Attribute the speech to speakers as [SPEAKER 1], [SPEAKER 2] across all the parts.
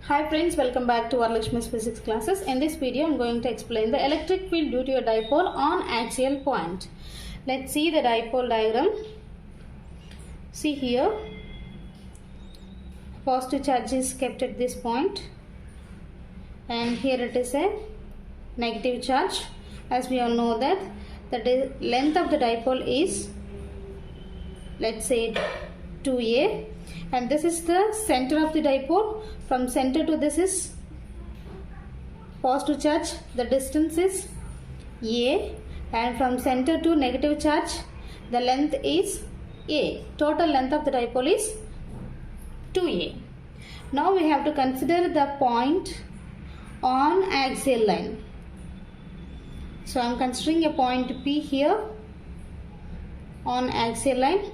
[SPEAKER 1] Hi friends, welcome back to our Lakshmi's physics classes. In this video, I am going to explain the electric field due to a dipole on axial point. Let's see the dipole diagram. See here, positive charge is kept at this point, and here it is a negative charge. As we all know that the length of the dipole is, let's say, 2a, and this is the center of the dipole. From center to this is positive charge, the distance is a, and from center to negative charge the length is a. Total length of the dipole is 2a. Now we have to consider the point on axial line. So I am considering a point P here on axial line,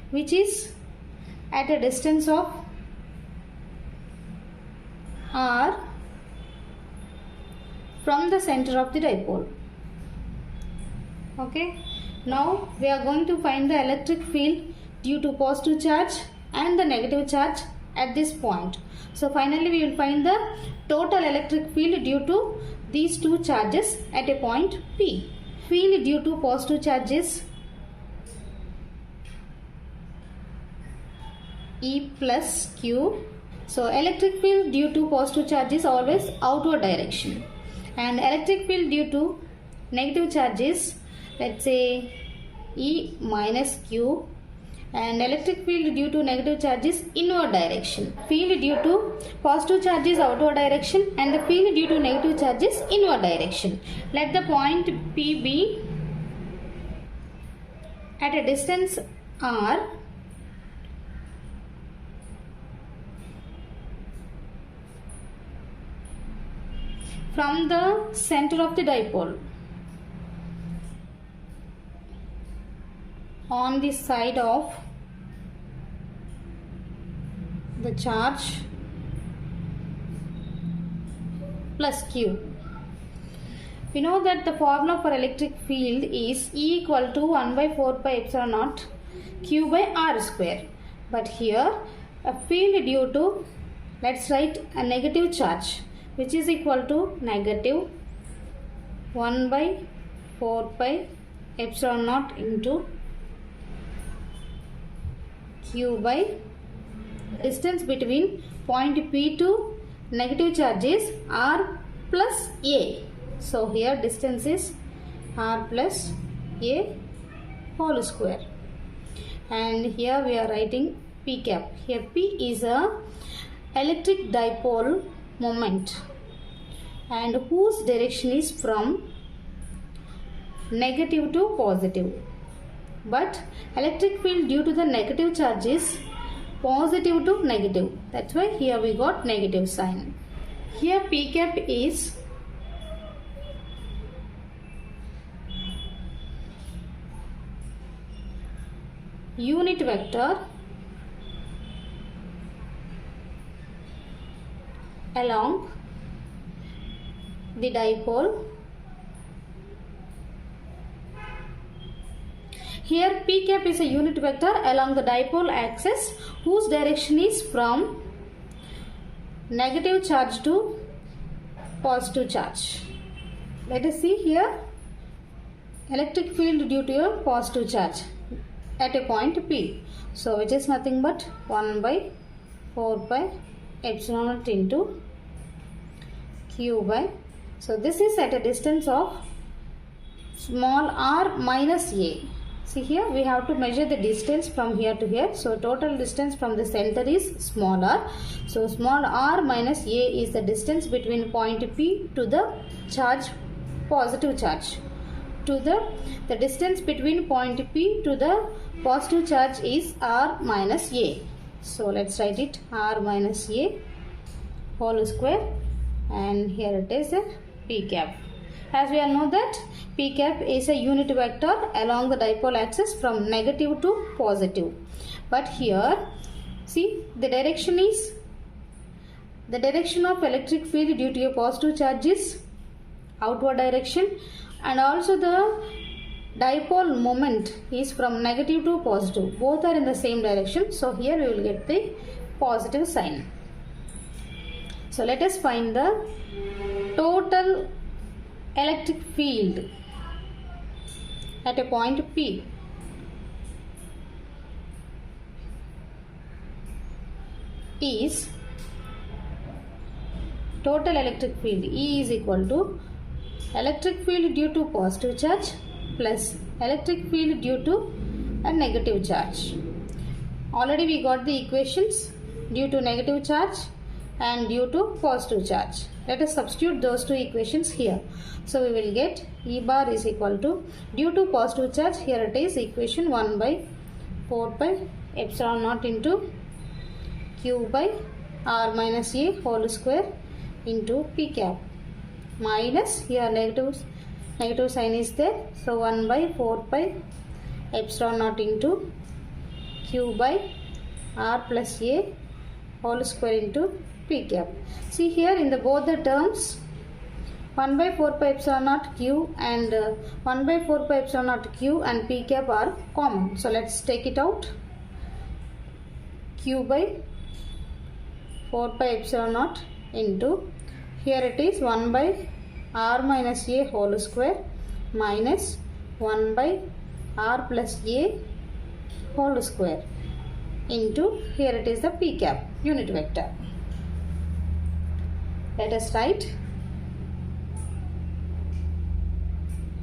[SPEAKER 1] which is at a distance of r from the center of the dipole. Okay, now we are going to find the electric field due to positive charge and the negative charge at this point. So finally we will find the total electric field due to these two charges at a point P. Field due to positive charge is E plus Q. So electric field due to positive charge is always outward direction, and electric field due to negative charge is, let's say, E minus Q, and electric field due to negative charge is inward direction. Field due to positive charge is outward direction and the field due to negative charge is inward direction. Let the point P be at a distance r from the center of the dipole on the side of the charge plus Q. We know that the formula for electric field is E equal to 1 by 4 pi epsilon naught Q by R square. But here a field due to, let's write a negative charge, which is equal to negative 1 by 4 pi epsilon naught into Q by distance between point P to negative charge is R plus A. So here distance is R plus A whole square, and here we are writing P cap. Here P is a electric dipole moment and whose direction is from negative to positive, but electric field due to the negative charge is positive to negative. That's why here we got negative sign. Here P cap is unit vector along the dipole. Here P cap is a unit vector along the dipole axis whose direction is from negative charge to positive charge. Let us see here electric field due to a positive charge at a point P. So which is nothing but 1 by 4 pi epsilon naught into Q by, so this is at a distance of small r minus a. See here we have to measure the distance from here to here. So total distance from the center is small r. So small r minus a is the distance between point P to the charge, positive charge, to the distance between point P to the positive charge is r minus a. So let's write it r minus a whole square, and here it is a P cap. As we all know that P cap is a unit vector along the dipole axis from negative to positive. But here see the direction is, the direction of electric field due to a positive charge is outward direction, and also the dipole moment is from negative to positive. Both are in the same direction. So here we will get the positive sign. So let us find the total electric field at a point P. Is total electric field E is equal to electric field due to positive charge plus electric field due to a negative charge. Already we got the equations due to negative charge and due to positive charge. Let us substitute those two equations here. So we will get E bar is equal to, due to positive charge, here it is equation 1 by 4 pi epsilon naught into Q by R minus A whole square into P cap, minus here negative sign is there, so 1 by 4 pi epsilon naught into Q by R plus A whole square into P cap. See here in the both the terms 1 by 4 pi epsilon naught Q and 1 by 4 pi epsilon naught Q and P cap are common. So let's take it out. Q by 4 pi epsilon naught into, here it is 1 by R minus A whole square minus 1 by R plus A whole square into, here it is the P cap unit vector. Let us write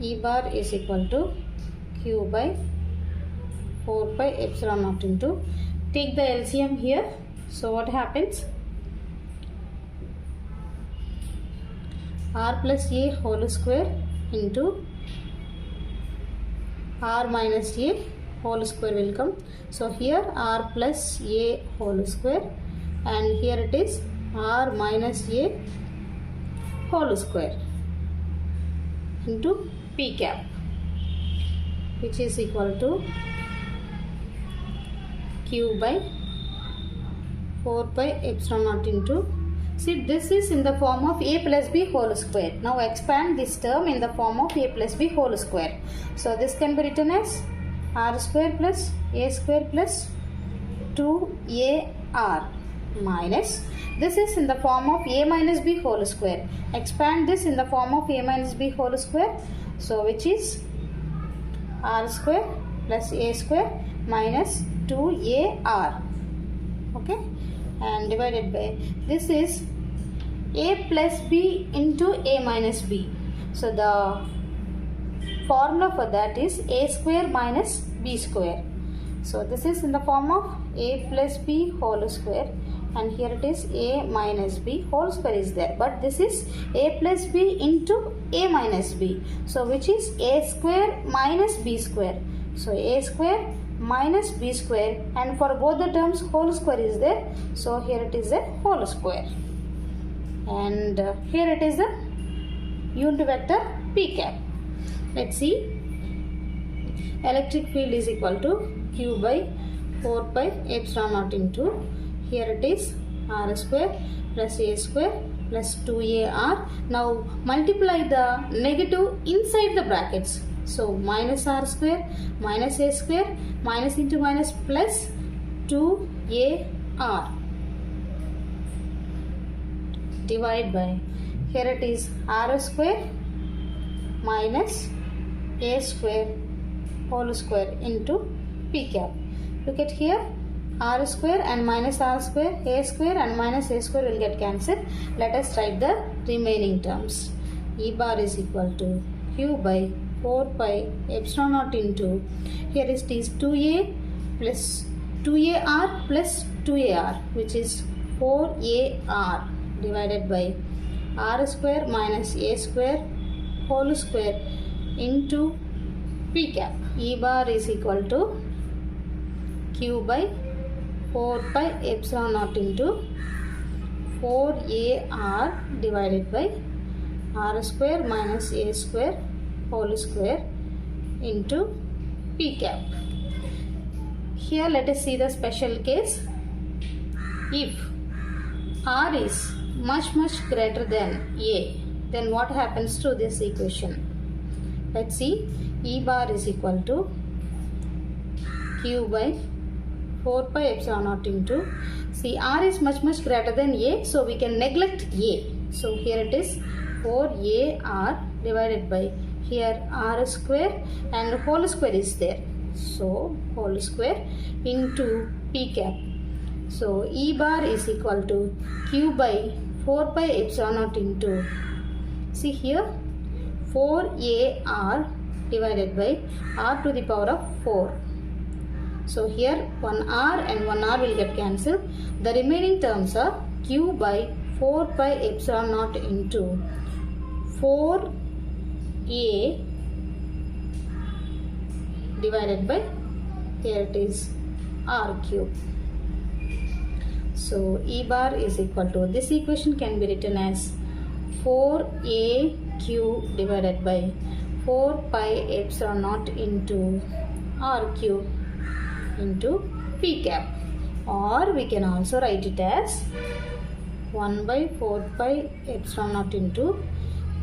[SPEAKER 1] E bar is equal to Q by 4 pi epsilon naught into, take the LCM here. So what happens? R plus A whole square into R minus A whole square will come. So here R plus A whole square and here it is R minus A whole square into P cap, which is equal to Q by 4 pi epsilon naught into, see this is in the form of A plus B whole square. Now expand this term in the form of A plus B whole square. So this can be written as R square plus A square plus 2AR minus, this is in the form of A minus B whole square. Expand this in the form of A minus B whole square. So which is R square plus A square minus 2AR. Okay, and divided by, this is A plus B into A minus B. So the formula for that is A square minus B square. So this is in the form of A plus B whole square and here it is A minus B whole square is there, but this is A plus B into A minus B. So which is A square minus B square. So A square minus B square, and for both the terms whole square is there. So here it is a whole square and here it is the unit vector P cap. Let's see, electric field is equal to Q by 4 pi epsilon naught into, here it is R square plus A square plus 2AR. Now multiply the negative inside the brackets. So minus R square minus A square minus into minus plus 2AR divide by, here it is R square minus A square whole square into P cap. Look at here, R square and minus R square, A square and minus A square will get cancelled. Let us write the remaining terms. E bar is equal to Q by 4 pi epsilon naught into, here it is 2A plus 2AR plus 2AR, which is 4AR divided by R square minus A square whole square into P cap. E bar is equal to Q by 4 pi epsilon naught into 4AR divided by R square minus A square whole square into P cap. Here let us see the special case. If R is much greater than A, then what happens to this equation? Let's see, E bar is equal to Q by 4 pi epsilon naught into, see r is much greater than a, so we can neglect a. So here it is 4ar divided by, here r square and whole square is there. So whole square into p cap. So E bar is equal to Q by 4 pi epsilon naught into, see here 4ar divided by r to the power of 4. So here 1r and 1r will get cancelled. The remaining terms are Q by 4 pi epsilon naught into 4a divided by, here it is r cube. So E bar is equal to, this equation can be written as 4aq divided by 4 pi epsilon naught into r cube into p cap, or we can also write it as 1 by 4 pi epsilon naught into,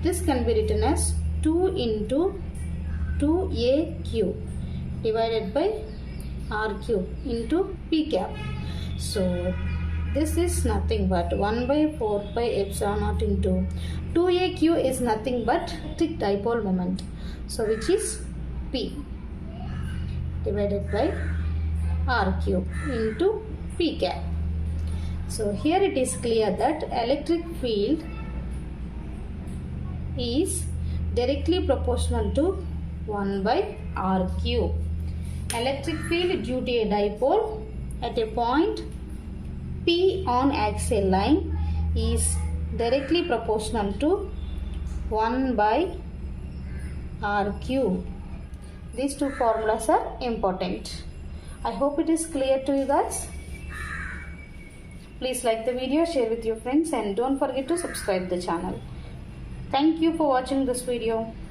[SPEAKER 1] this can be written as 2 into 2aq divided by r cube into p cap. So this is nothing but 1 by 4 pi epsilon naught into 2aq is nothing but the dipole moment, so which is p divided by r cube into p cap. So here it is clear that electric field is directly proportional to 1 by r cube. Electric field due to a dipole at a point P on axial line is directly proportional to 1 by r cube. These two formulas are important. I hope it is clear to you guys. Please like the video, share with your friends, and don't forget to subscribe the channel. Thank you for watching this video.